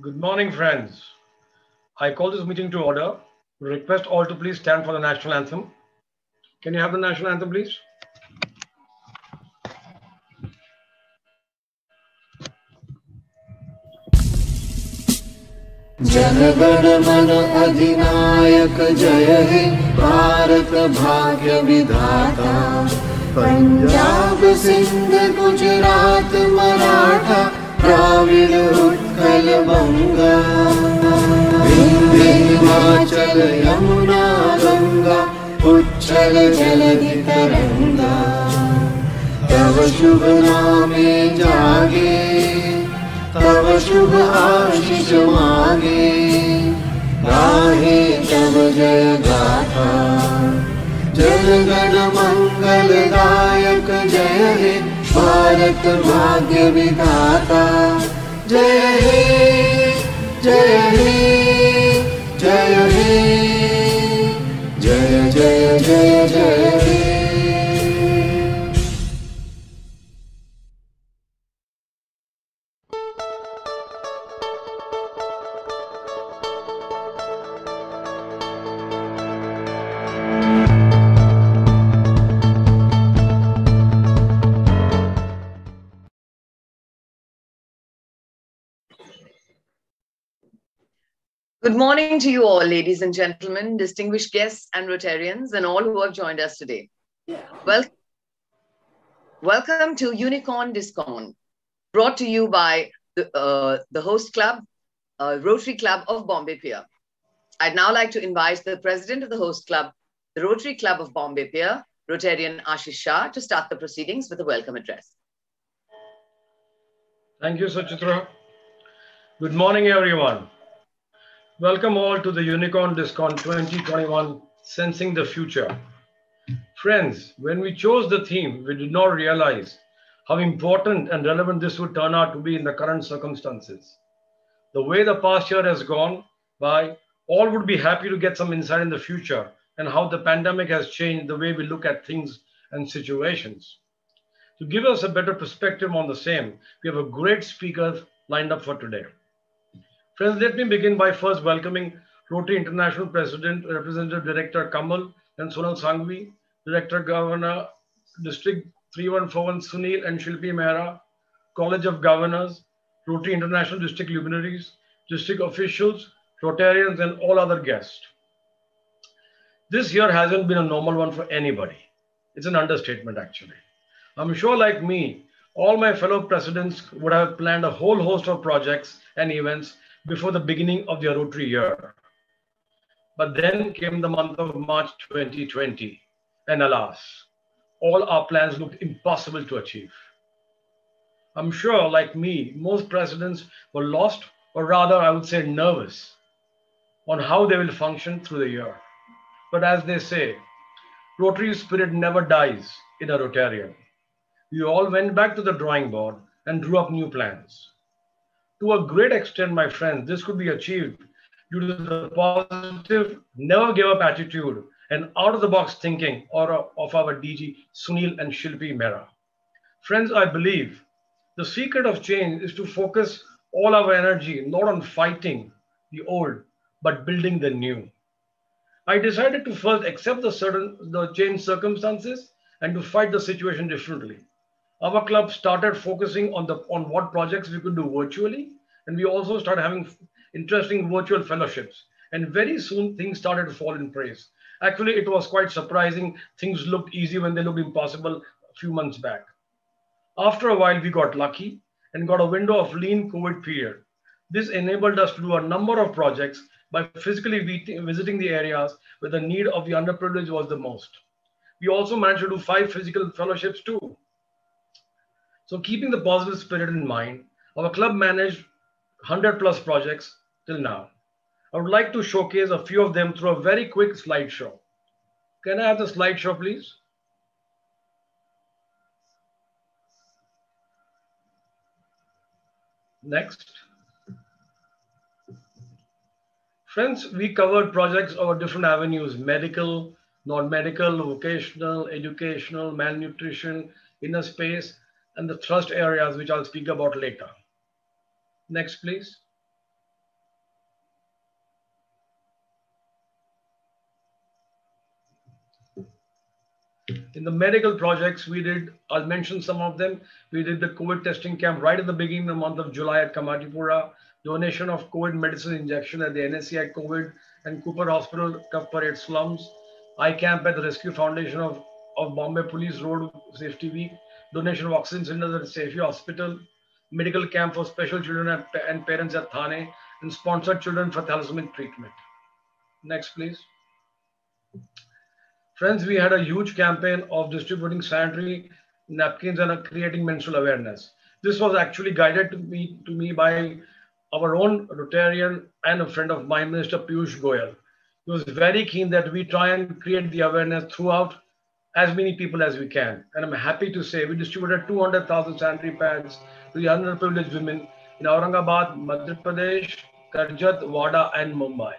Good morning, friends. I call this meeting to order. Request all to please stand for the national anthem. Can you have the national anthem, please? जनगण मन अधिनायक जय हे भारत भाग्य विधाता। पंजाब सिंध गुजरात मराठा द्राविड़ उत्कल बंगा। विंध्य हिमाचल यमुना गंगा उच्छल जलधि तरंगा। तव शुभ नामे जागे तव शुभ आशीष मागे। गाहे तव जय गाथा जनगण मंगलदायक जय हे भारत भाग्य विधाता। जय हे जय हे जय हे जय जय जय जय हे। Good morning to you all, ladies and gentlemen, distinguished guests and Rotarians, and all who have joined us today. Welcome to Unicorn Discon, brought to you by the host club, Rotary Club of Bombay Pier. I'd now like to invite the president of the host club, the Rotary Club of Bombay Pier, Rotarian Ashish Shah, to start the proceedings with a welcome address. Thank you, Suchitra. Good morning, everyone. Welcome all to the Unicorn Discon 2021, Sensing the Future. Friends, when we chose the theme, we did not realize how important and relevant this would turn out to be in the current circumstances. The way the past year has gone by, all would be happy to get some insight in the future and how the pandemic has changed the way we look at things and situations. To give us a better perspective on the same, we have a great speaker lined up for today. Friends, let me begin by first welcoming Rotary International President, Representative Director Kamal and Sonal Sanghvi, Director Governor, District 3141 Sunil and Shilpi Mehra, College of Governors, Rotary International District luminaries, district officials, Rotarians, and all other guests. This year hasn't been a normal one for anybody. It's an understatement, actually. I'm sure, like me, all my fellow presidents would have planned a whole host of projects and events before the beginning of their Rotary year. But then came the month of March 2020, and alas, all our plans looked impossible to achieve. I'm sure, like me, most presidents were lost, or rather, I would say nervous, on how they will function through the year. But as they say, Rotary spirit never dies in a Rotarian. We all went back to the drawing board and drew up new plans. To a great extent, my friends, this could be achieved due to the positive, never give up attitude and out of the box thinking of our DG Sunil and Shilpi Mehra. Friends, I believe the secret of change is to focus all our energy not on fighting the old, but building the new. I decided to first accept the changed circumstances and to fight the situation differently. Our club started focusing on what projects we could do virtually, and we also started having interesting virtual fellowships. And very soon things started to fall in place. Actually, it was quite surprising. Things looked easy when they looked impossible a few months back. After a while, we got lucky and got a window of lean COVID period. This enabled us to do a number of projects by physically visiting the areas where the need of the underprivileged was the most. We also managed to do 5 physical fellowships too. So keeping the positive spirit in mind, our club managed 100 plus projects till now. I would like to showcase a few of them through a very quick slideshow. Can I have the slideshow, please? Next. Friends, we covered projects over different avenues: medical, non-medical, vocational, educational, malnutrition, inner space, and the thrust areas, which I'll speak about later. Next, please. In the medical projects, I'll mention some of them. We did the COVID testing camp right at the beginning of the month of July at Kamatipura, donation of COVID medicine injection at the NSCI COVID and Cooper Hospital, Cuff Parade slums, eye camp at the Rescue Foundation of Bombay Police Road Safety Week, donation of oxygen cylinders at Safety Hospital, medical camp for special children and parents at Thane, and sponsored children for thalassemia treatment. Next, please. Friends, we had a huge campaign of distributing sanitary napkins and creating menstrual awareness. This was actually guided to me by our own Rotarian and a friend of mine, Minister Piyush Goyal. He was very keen that we try and create the awareness throughout as many people as we can. And I'm happy to say we distributed 200,000 sanitary pads to the underprivileged women in Aurangabad, Madhya Pradesh, Karjat, Wada, and Mumbai.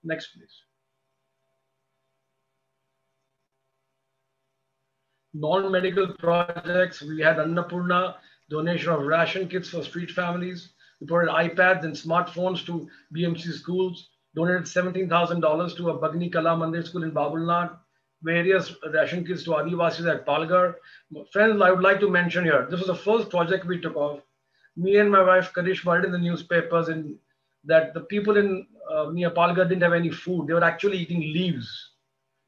Next, please. Non-medical projects, we had Annapurna, donation of ration kits for street families. We provided iPads and smartphones to BMC schools, donated $17,000 to a Bagni Kala Mandir school in Babulnad, various ration kits to Adivasis at Palghar. Friends, I would like to mention here, this was the first project we took off. Me and my wife Karishma read in the newspapers that the people in near Palghar didn't have any food. They were actually eating leaves.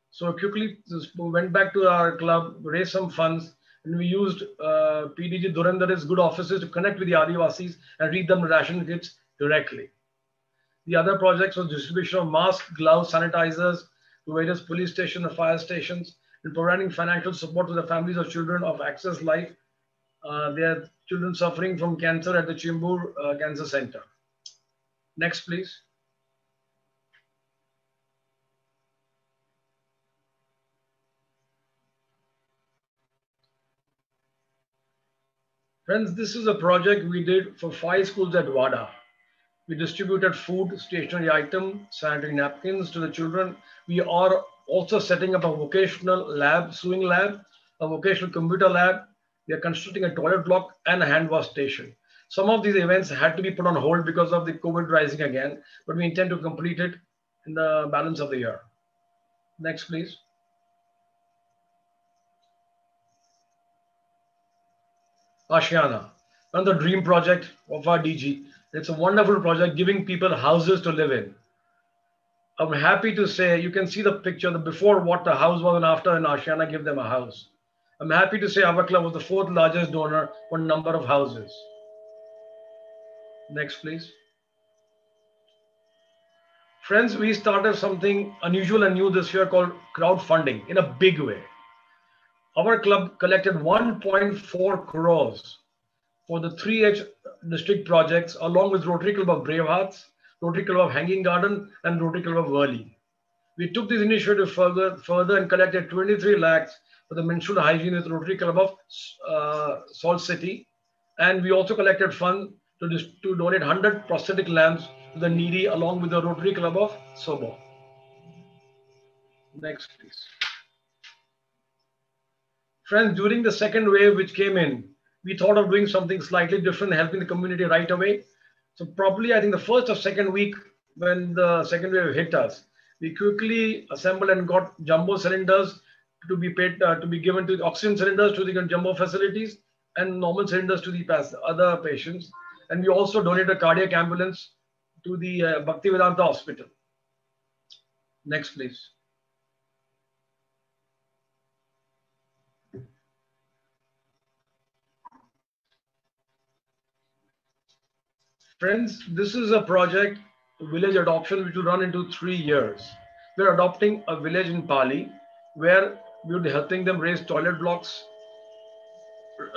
So quickly went back to our club, raised some funds, and we used PDG Durandare's good offices to connect with the Adivasis and read them ration kits directly. The other projects was distribution of masks, gloves, sanitizers to various police stations and fire stations, and providing financial support to the families of children of Access Life. They are children suffering from cancer at the Chimbur Cancer Center. Next, please. Friends, this is a project we did for 5 schools at WADA. We distributed food, stationery items, sanitary napkins to the children. We are also setting up a vocational lab, sewing lab, a vocational computer lab. We are constructing a toilet block and a hand wash station. Some of these events had to be put on hold because of the COVID rising again, but we intend to complete it in the balance of the year. Next, please. Ashiana, another dream project of our DG. It's a wonderful project giving people houses to live in. I'm happy to say you can see the picture, the before what the house was and after, and Ashiana give them a house. I'm happy to say our club was the 4th largest donor for number of houses. Next, please. Friends, we started something unusual and new this year called crowdfunding in a big way. Our club collected 1.4 crores for the 3H district projects, along with Rotary Club of Brave Hearts, Rotary Club of Hanging Garden, and Rotary Club of Worli. We took this initiative further and collected 23 lakhs for the menstrual hygiene with Rotary Club of Salt City. And we also collected funds to donate 100 prosthetic lamps to the needy, along with the Rotary Club of Sobo. Next, please. Friends, during the second wave which came in, we thought of doing something slightly different, helping the community right away. So probably, I think the first or second week when the second wave hit us, we quickly assembled and got jumbo cylinders to be given to the oxygen cylinders to the jumbo facilities and normal cylinders to the other patients. And we also donated a cardiac ambulance to the Bhaktivedanta Hospital. Next, please. Friends, this is a project, village adoption, which will run into 3 years. We're adopting a village in Pali where we would be helping them raise toilet blocks,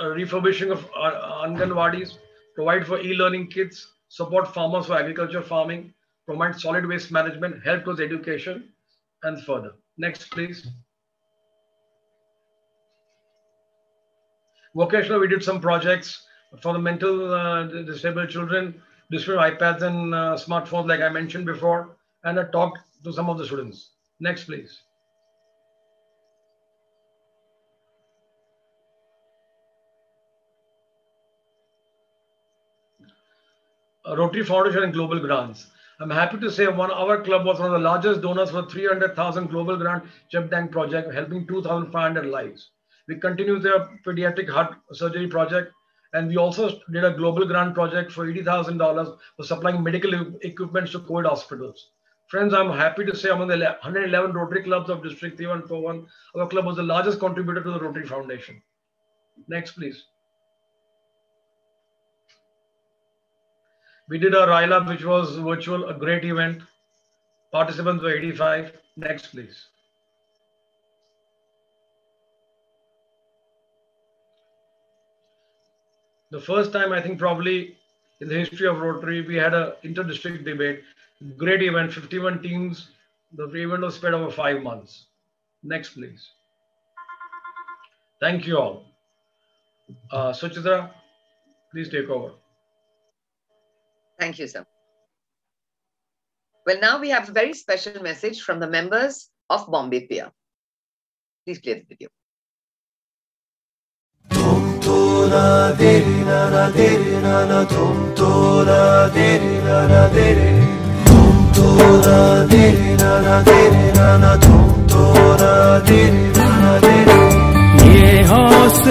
refurbishing of Anganwadis, provide for e-learning kits, support farmers for agriculture farming, provide solid waste management, help towards education, and further. Next, please. Vocational, we did some projects for the mental disabled children, distributed iPads and smartphones, like I mentioned before, and I talked to some of the students. Next, please. Rotary Foundation and Global Grants. I'm happy to say our club was one of the largest donors for 300,000 global grant chip tank project, helping 2,500 lives. We continue the pediatric heart surgery project, and we also did a global grant project for $80,000 for supplying medical equipment to COVID hospitals. Friends, I'm happy to say among the 111 Rotary clubs of District 3141, our club was the largest contributor to the Rotary Foundation. Next, please. We did a RILA, which was virtual, a great event. Participants were 85. Next, please. The first time, I think, probably in the history of Rotary, we had an inter-district debate. Great event, 51 teams. The event was spread over 5 months. Next, please. Thank you all. Suchitra, please take over. Thank you, sir. Well, now we have a very special message from the members of Bombay Pier. Please play the video. ये हौसला